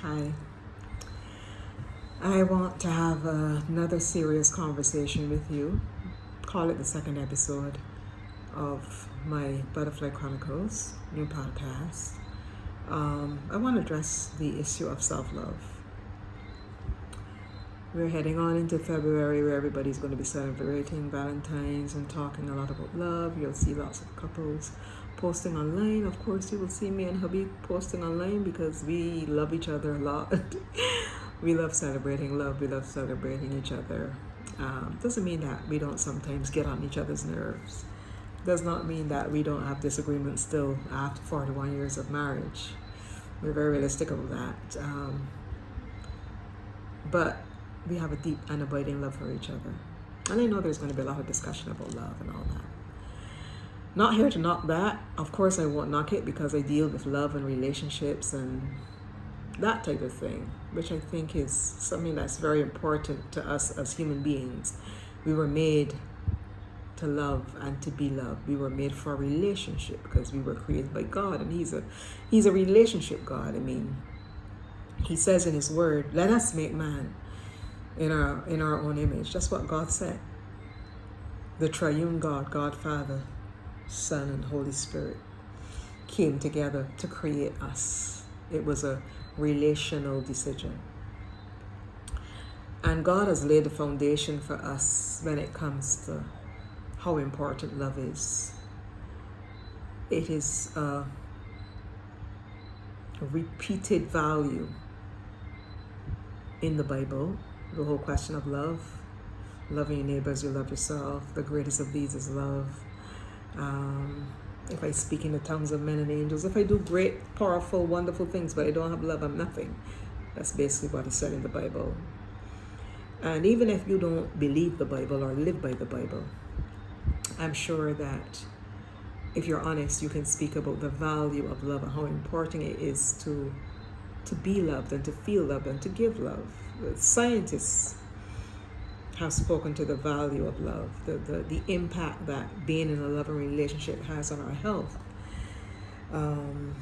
Hi. I want to have another serious conversation with you. Call it the second episode of my Butterfly Chronicles new podcast. I want to address the issue of self love. We're heading on into February where everybody's going to be celebrating Valentine's and talking a lot about love. You'll see lots of couples posting online. Of course, you will see me and hubby posting online because we love each other a lot. We love celebrating love. We love celebrating each other. Doesn't mean that we don't sometimes get on each other's nerves. Does not mean that we don't have disagreements still after 41 years of marriage. We're very realistic about that. But we have a deep and abiding love for each other. And I know there's going to be a lot of discussion about love and all that. Not here to knock that. Of course, I won't knock it because I deal with love and relationships and that type of thing, which I think is something that's very important to us as human beings. We were made to love and to be loved. We were made for a relationship because we were created by God, and He's a relationship God. I mean, He says in His Word, "Let us make man in our own image." That's what God said. The triune God, God Father, Son, and Holy Spirit came together to create us. It was a relational decision. And God has laid the foundation for us when it comes to how important love is. It is a repeated value in the Bible, the whole question of love. Loving your neighbor as you love yourself. The greatest of these is love. If I speak in the tongues of men and angels, if I do great, powerful, wonderful things, but I don't have love, I'm nothing. That's basically what is said in the Bible. And even if you don't believe the Bible or live by the Bible, I'm sure that if you're honest, you can speak about the value of love and how important it is to be loved and to feel loved and to give love. Scientists have spoken to the value of love, the impact that being in a loving relationship has on our health. When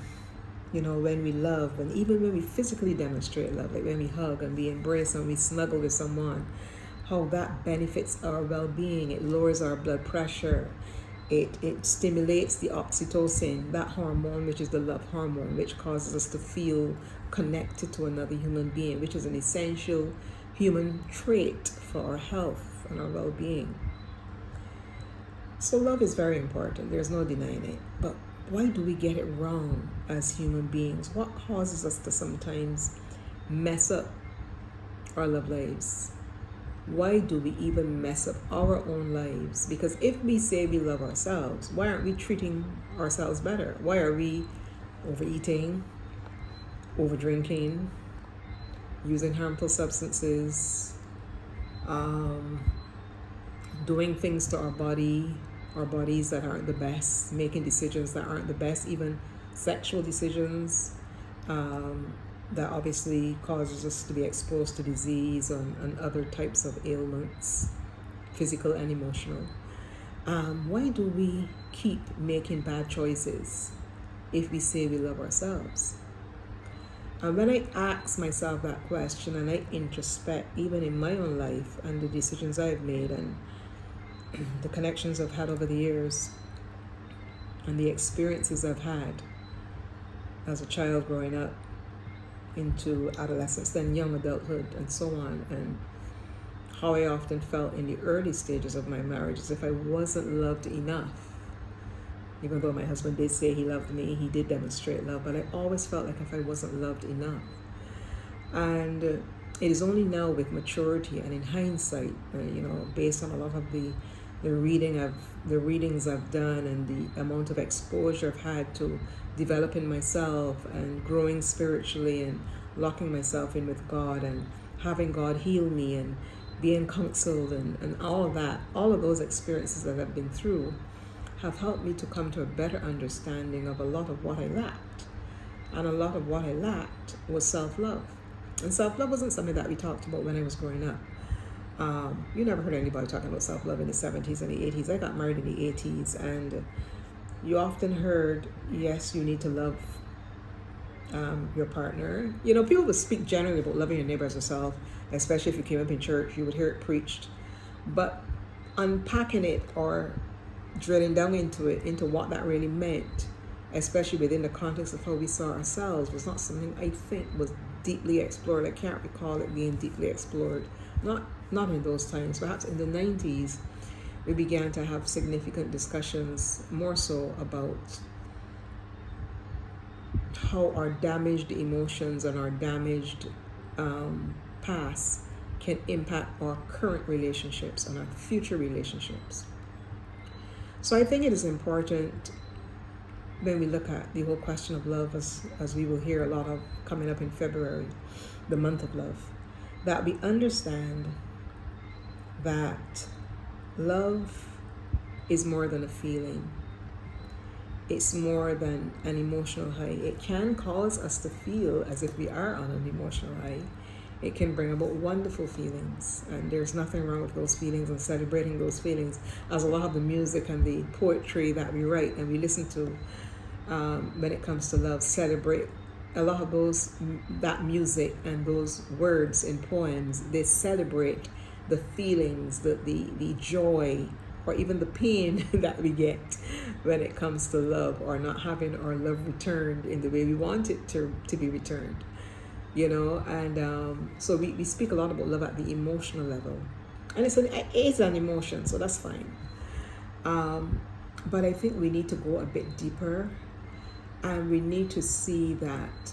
we love, and even when we physically demonstrate love, like when we hug and we embrace and we snuggle with someone, how that benefits our well-being. It lowers our blood pressure. It stimulates the oxytocin, that hormone, which is the love hormone, which causes us to feel connected to another human being, which is an essential human trait for our health and our well-being. So love is very important. There's no denying it. But why do we get it wrong as human beings? What causes us to sometimes mess up our love lives? Why do we even mess up our own lives? Because if we say we love ourselves, why aren't we treating ourselves better? Why are we overeating, overdrinking, using harmful substances, doing things to our bodies that aren't the best, making decisions that aren't the best, even sexual decisions that obviously causes us to be exposed to disease and other types of ailments, physical and emotional. Why do we keep making bad choices if we say we love ourselves? And when I ask myself that question and I introspect even in my own life and the decisions I've made and the connections I've had over the years and the experiences I've had as a child growing up into adolescence, then young adulthood and so on, and how I often felt in the early stages of my marriage as if I wasn't loved enough. Even though my husband did say he loved me, he did demonstrate love, but I always felt like if I wasn't loved enough. And it is only now with maturity and in hindsight, based on a lot of the readings I've done and the amount of exposure I've had to developing myself and growing spiritually and locking myself in with God and having God heal me and being counseled and all of that, all of those experiences that I've been through have helped me to come to a better understanding of a lot of what I lacked. And a lot of what I lacked was self-love. And self-love wasn't something that we talked about when I was growing up. You never heard anybody talking about self-love in the 70s and the 80s. I got married in the 80s, and you often heard, yes, you need to love your partner. You know, people would speak generally about loving your neighbor as yourself, especially if you came up in church, you would hear it preached. But unpacking it or drilling down into it, into what that really meant, especially within the context of how we saw ourselves, was not something I think was deeply explored. I can't recall it being deeply explored. Not in those times. Perhaps in the 90s, we began to have significant discussions more so about how our damaged emotions and our damaged past can impact our current relationships and our future relationships. So I think it is important when we look at the whole question of love, as we will hear a lot of coming up in February, the month of love, that we understand that love is more than a feeling. It's more than an emotional high. It can cause us to feel as if we are on an emotional high. It can bring about wonderful feelings, and there's nothing wrong with those feelings and celebrating those feelings, as a lot of the music and the poetry that we write and we listen to when it comes to love celebrate. A lot of that music and those words in poems, they celebrate the feelings, the joy, or even the pain that we get when it comes to love, or not having our love returned in the way we want it to be returned. You know, and so we speak a lot about love at the emotional level, and it is an emotion, so that's fine. But I think we need to go a bit deeper, and we need to see that,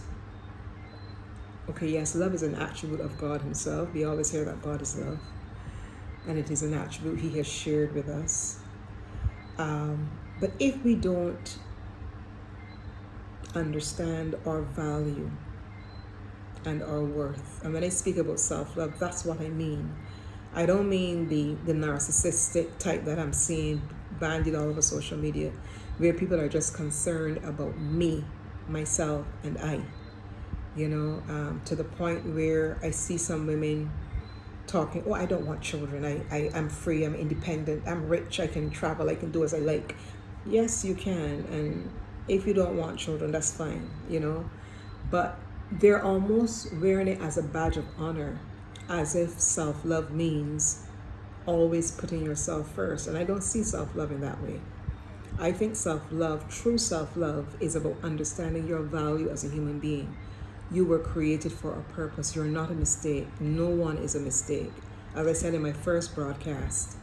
okay, yes, love is an attribute of God himself. We always hear that God is love, and it is an attribute he has shared with us. But if we don't understand our value and our worth, and when I speak about self-love, that's what I mean. I don't mean the narcissistic type that I'm seeing bandied all over social media, where people are just concerned about me, myself, and I. You know, to the point where I see some women talking, oh, I don't want children. I'm free, I'm independent, I'm rich, I can travel, I can do as I like. Yes, you can. And if you don't want children, that's fine, you know. But they're almost wearing it as a badge of honor, as if self-love means always putting yourself first. And I don't see self-love in that way. I think self-love, true self-love, is about understanding your value as a human being. You were created for a purpose. You're not a mistake. No one is a mistake. As I said in my first broadcast,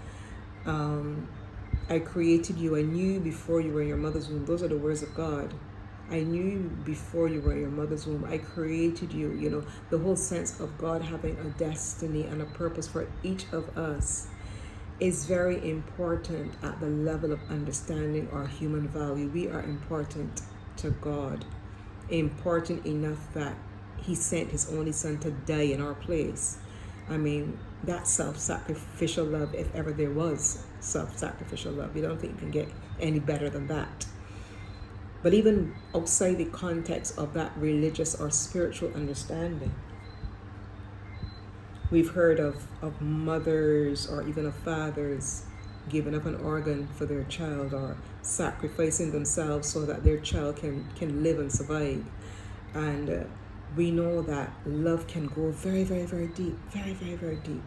I created you. I knew you before you were in your mother's womb. Those are the words of God. I knew you before you were in your mother's womb. I created you. You know, the whole sense of God having a destiny and a purpose for each of us is very important at the level of understanding our human value. We are important to God. Important enough that he sent his only son to die in our place. I mean, that's self-sacrificial love, if ever there was self-sacrificial love. You don't think you can get any better than that. But even outside the context of that religious or spiritual understanding, we've heard of mothers or even of fathers giving up an organ for their child, or sacrificing themselves so that their child can live and survive. And we know that love can go very, very, very deep, very, very, very deep.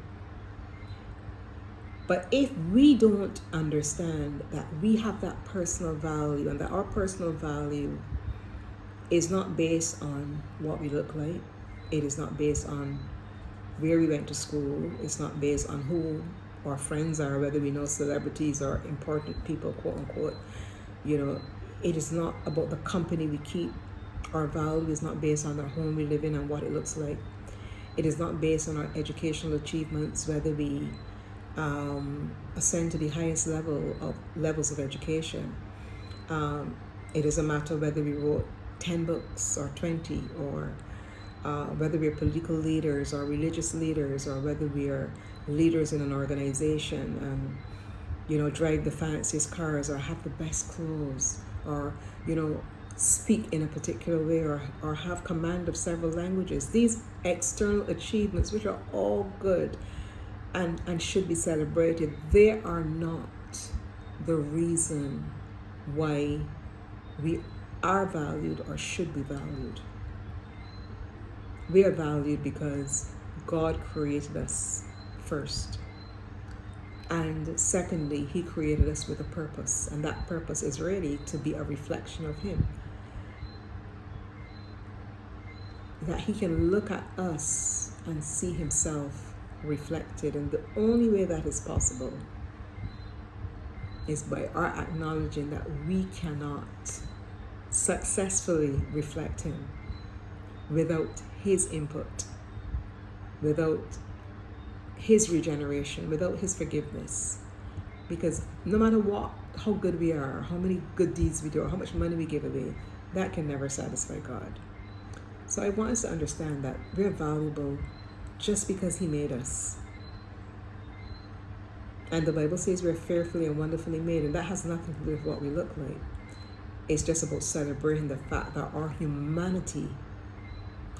But if we don't understand that we have that personal value, and that our personal value is not based on what we look like, it is not based on where we went to school, it's not based on who our friends are, whether we know celebrities or important people, quote unquote, you know, it is not about the company we keep. Our value is not based on the home we live in and what it looks like. It is not based on our educational achievements, whether we ascend to the highest levels of education. It is a matter of whether we wrote 10 books or 20, or whether we're political leaders or religious leaders, or whether we are leaders in an organization and, you know, drive the fanciest cars, or have the best clothes, or, you know, speak in a particular way, or have command of several languages. These external achievements, which are all good and should be celebrated, they are not the reason why we are valued or should be valued. We are valued because God created us first. And secondly, He created us with a purpose. And that purpose is really to be a reflection of Him. That He can look at us and see Himself reflected. And the only way that is possible is by our acknowledging that we cannot successfully reflect Him without His input, without His regeneration, without His forgiveness. Because no matter what, how good we are, how many good deeds we do, or how much money we give away, that can never satisfy God. So I want us to understand that we're valuable just because He made us. And the Bible says we're fearfully and wonderfully made, and that has nothing to do with what we look like. It's just about celebrating the fact that our humanity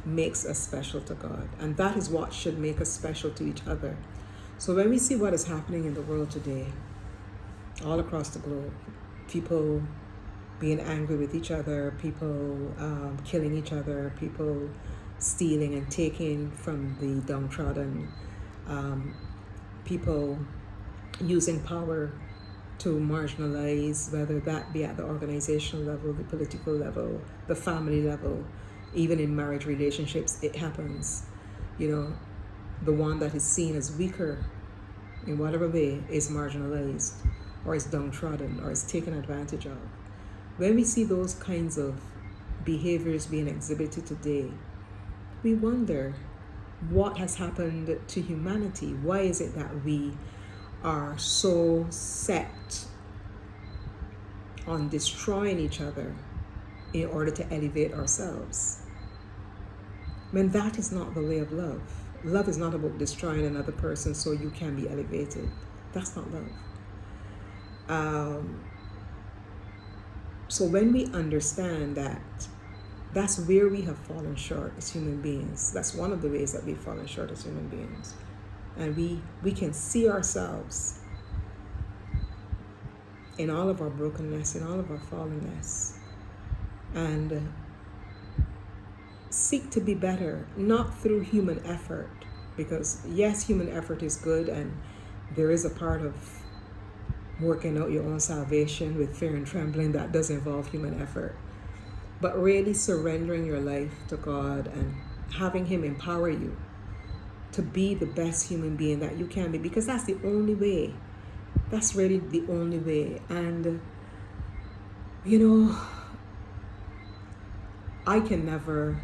makes us special to God. And that is what should make us special to each other. So when we see what is happening in the world today, all across the globe, people being angry with each other, people killing each other, people stealing and taking from the downtrodden, people using power to marginalize, whether that be at the organizational level, the political level, the family level, even in marriage relationships, it happens. You know, the one that is seen as weaker in whatever way is marginalized, or is downtrodden, or is taken advantage of. When we see those kinds of behaviors being exhibited today, we wonder what has happened to humanity. Why is it that we are so set on destroying each other in order to elevate ourselves? When that is not the way of love. Love is not about destroying another person so you can be elevated. That's not love. So when we understand that, that's where we have fallen short as human beings. That's one of the ways that we've fallen short as human beings. And we can see ourselves in all of our brokenness, in all of our fallenness, and seek to be better, not through human effort, because yes, human effort is good, and there is a part of working out your own salvation with fear and trembling that does involve human effort. But really surrendering your life to God and having Him empower you to be the best human being that you can be, because that's the only way. That's really the only way. And you know, I can never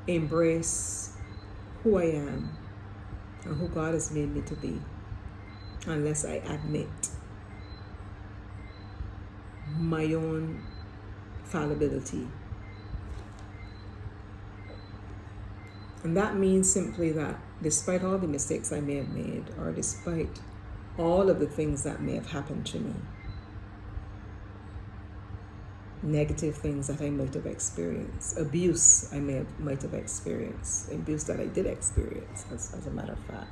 embrace who I am and who God has made me to be unless I admit my own fallibility. And that means simply that despite all the mistakes I may have made, or despite all of the things that may have happened to me, negative things that I might have experienced, abuse I might have experienced, abuse that I did experience, as a matter of fact.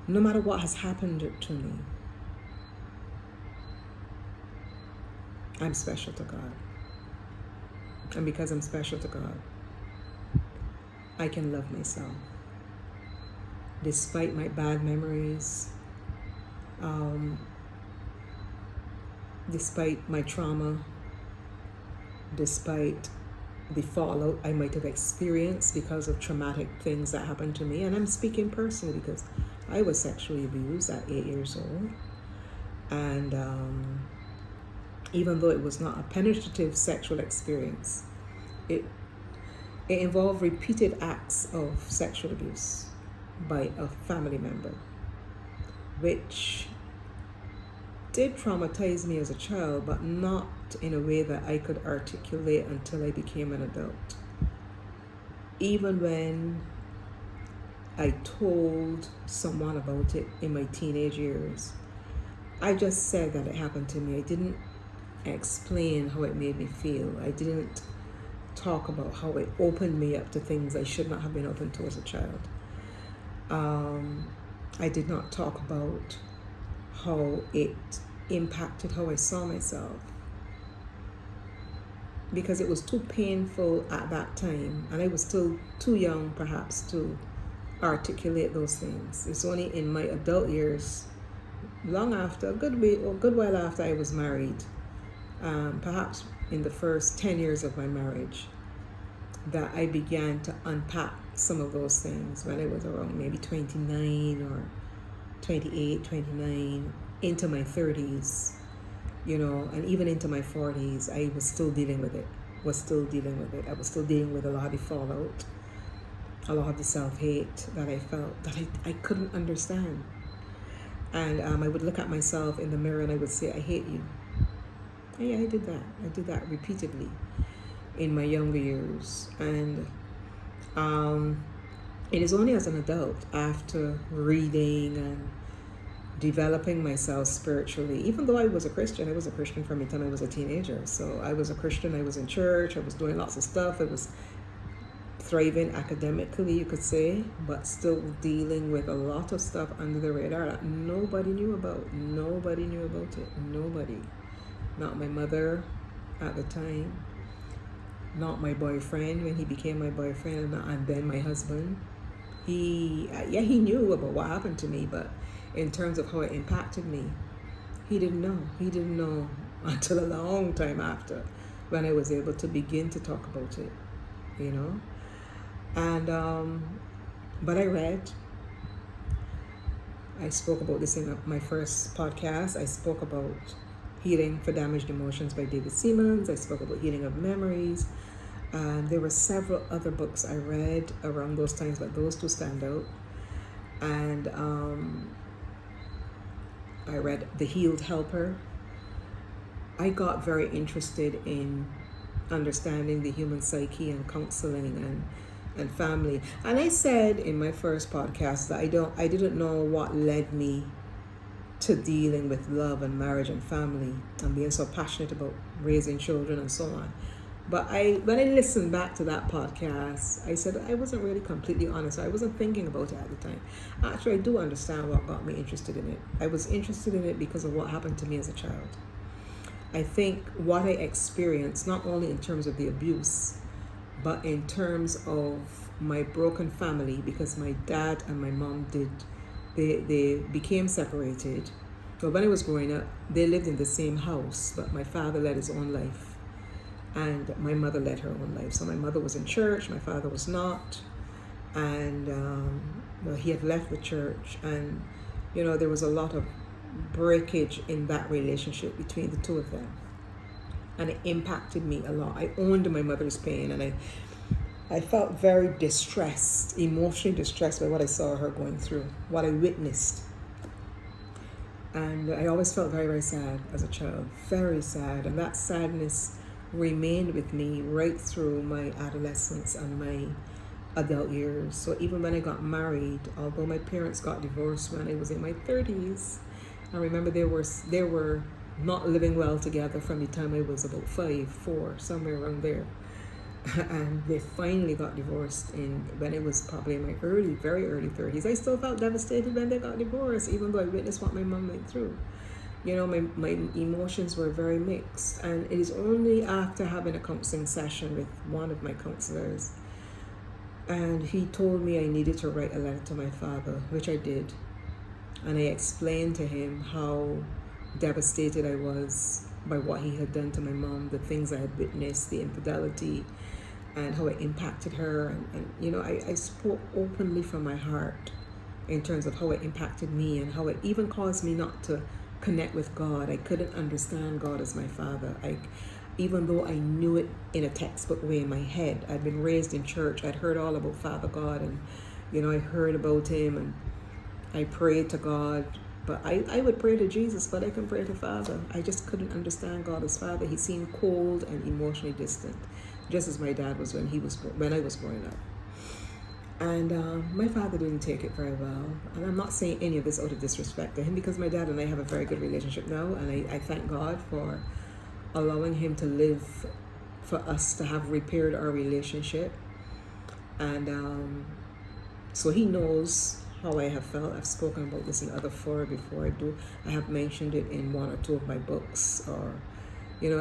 No matter what has happened to me, I'm special to God. And because I'm special to God, I can love myself. Despite my bad memories, despite my trauma, despite the fallout I might have experienced because of traumatic things that happened to me. And I'm speaking personally because I was sexually abused at 8 years old. And even though it was not a penetrative sexual experience, it involved repeated acts of sexual abuse by a family member, which did traumatize me as a child, but not in a way that I could articulate until I became an adult. Even when I told someone about it in my teenage years, I just said that it happened to me. I didn't explain how it made me feel. I didn't talk about how it opened me up to things I should not have been open to as a child. I did not talk about how it impacted how I saw myself. because it was too painful at that time, and I was still too young perhaps to articulate those things. It's only in my adult years, long after, a good while after I was married, perhaps in the first 10 years of my marriage, that I began to unpack some of those things when I was around maybe 29 or 28, 29, into my 30s, and even into my 40s. I was still dealing with it. I was still dealing with a lot of the fallout, a lot of the self-hate that I felt that I couldn't understand. And I would look at myself in the mirror and I would say, I hate you. Yeah, I did that. I did that repeatedly in my younger years. And it is only as an adult, after reading and developing myself spiritually, even though I was a Christian from the time I was a teenager. So I was a Christian, I was in church, I was doing lots of stuff, I was thriving academically, you could say, but still dealing with a lot of stuff under the radar that nobody knew about. Nobody knew about it. Nobody. Not my mother at the time, not my boyfriend when he became my boyfriend, and then my husband. He knew about what happened to me, but in terms of how it impacted me, he didn't know. He didn't know until a long time after, when I was able to begin to talk about it, And but I spoke about this in my first podcast. I spoke about Healing for Damaged Emotions by David Seamands. I spoke about Healing of Memories. There were several other books I read around those times, but those two stand out. And I read The Healed Helper. I got very interested in understanding the human psyche and counseling and family. And I said in my first podcast that I didn't know what led me to dealing with love and marriage and family and being so passionate about raising children and so on. But when I listened back to that podcast, I said I wasn't really completely honest. I wasn't thinking about it at the time. Actually, I do understand what got me interested in it. I was interested in it because of what happened to me as a child. I think what I experienced, not only in terms of the abuse, but in terms of my broken family, because my dad and my mom they became separated. So when I was growing up, they lived in the same house, but my father led his own life and my mother led her own life. So my mother was in church, my father was not. And he had left the church, and there was a lot of breakage in that relationship between the two of them. And it impacted me a lot. I owned my mother's pain, and I felt very distressed, emotionally distressed by what I saw her going through, what I witnessed. And I always felt very, very sad as a child, very sad. And that sadness remained with me right through my adolescence and my adult years. So even when I got married, although my parents got divorced when I was in my 30s, I remember they were not living well together from the time I was about 5, 4, somewhere around there. And they finally got divorced when I was probably in my very early 30s. I still felt devastated when they got divorced, even though I witnessed what my mom went through. My emotions were very mixed. And it is only after having a counseling session with one of my counselors, and he told me I needed to write a letter to my father, which I did. And I explained to him how devastated I was by what he had done to my mom, the things I had witnessed, the infidelity, and how it impacted her. And I spoke openly from my heart in terms of how it impacted me and how it even caused me not to connect with God. I couldn't understand God as my father. Even though I knew it in a textbook way in my head. I'd been raised in church. I'd heard all about Father God, and I heard about him, and I prayed to God. But I would pray to Jesus, but I couldn't pray to Father. I just couldn't understand God as Father. He seemed cold and emotionally distant, just as my dad was when I was growing up. And my father didn't take it very well. And I'm not saying any of this out of disrespect to him, because my dad and I have a very good relationship now, and I thank God for allowing him to live, for us to have repaired our relationship. And so he knows how I have felt. I've spoken about this in other fora before. I have mentioned it in 1 or 2 of my books, or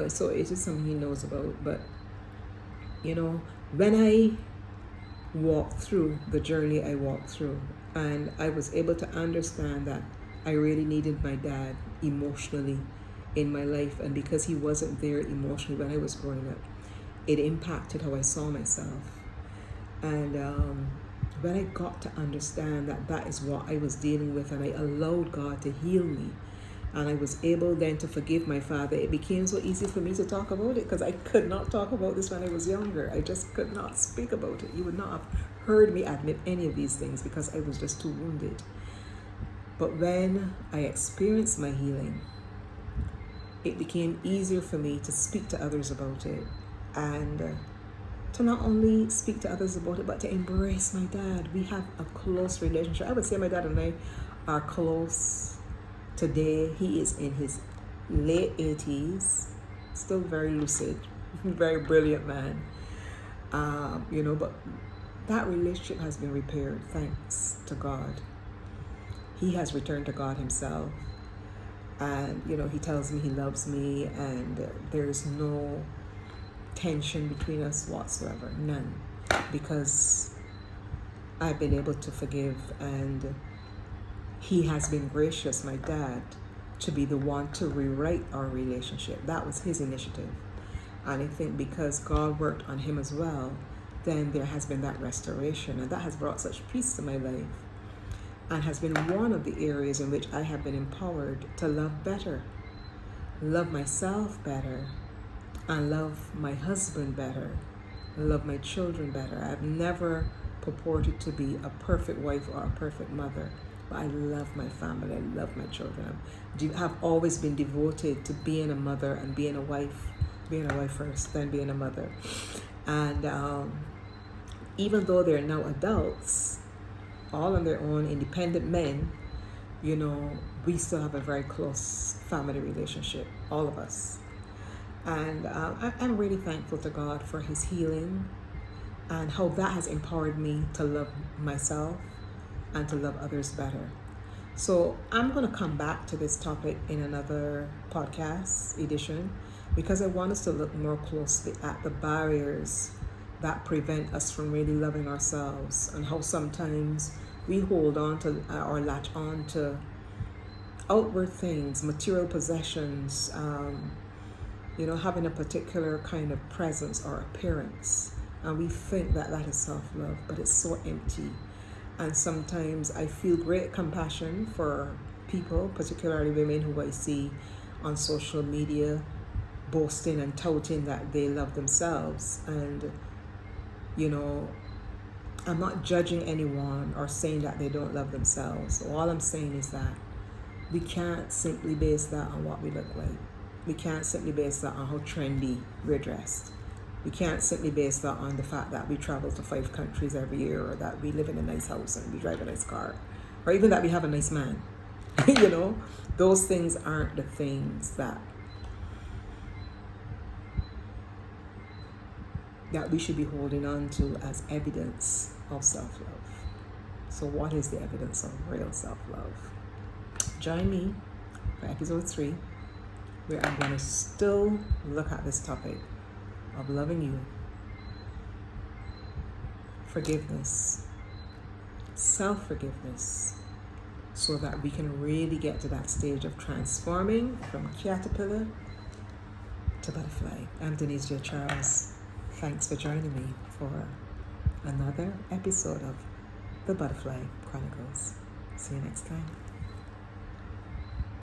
so it is something he knows about. But You know, when I walked through the journey I walked through, and I was able to understand that I really needed my dad emotionally in my life, and because he wasn't there emotionally when I was growing up, it impacted how I saw myself. And when I got to understand that that is what I was dealing with, and I allowed God to heal me, and I was able then to forgive my father, it became so easy for me to talk about it, because I could not talk about this when I was younger. I just could not speak about it. You would not have heard me admit any of these things because I was just too wounded. But when I experienced my healing, it became easier for me to speak to others about it, and to not only speak to others about it, but to embrace my dad. We have a close relationship. I would say my dad and I are close today. He is in his late 80s, still very lucid, very brilliant man. But that relationship has been repaired, thanks to God. He has returned to God himself. And, he tells me he loves me, and there is no tension between us whatsoever, none, because I've been able to forgive, and he has been gracious, my dad, to be the one to rewrite our relationship. That was his initiative. And I think because God worked on him as well, then there has been that restoration, and that has brought such peace to my life, and has been one of the areas in which I have been empowered to love better, love myself better, and love my husband better, and love my children better. I've never purported to be a perfect wife or a perfect mother, but I love my family, I love my children. I have always been devoted to being a mother and being a wife first, then being a mother. And even though they're now adults, all on their own, independent men, we still have a very close family relationship, all of us. And I'm really thankful to God for his healing, and how that has empowered me to love myself and to love others better. So I'm going to come back to this topic in another podcast edition, because I want us to look more closely at the barriers that prevent us from really loving ourselves, and how sometimes we hold on to or latch on to outward things, material possessions, having a particular kind of presence or appearance, and we think that that is self-love, but it's so empty. And sometimes I feel great compassion for people, particularly women who I see on social media boasting and touting that they love themselves. And I'm not judging anyone or saying that they don't love themselves. All I'm saying is that we can't simply base that on what we look like. We can't simply base that on how trendy we're dressed. We can't simply base that on the fact that we travel to 5 countries every year, or that we live in a nice house and we drive a nice car, or even that we have a nice man. Those things aren't the things that we should be holding on to as evidence of self-love. So what is the evidence of real self-love? Join me for episode 3, where I'm going to still look at this topic of loving you, forgiveness, self-forgiveness, so that we can really get to that stage of transforming from caterpillar to butterfly. I'm Denise J. Charles. Thanks for joining me for another episode of the Butterfly Chronicles. See you next time.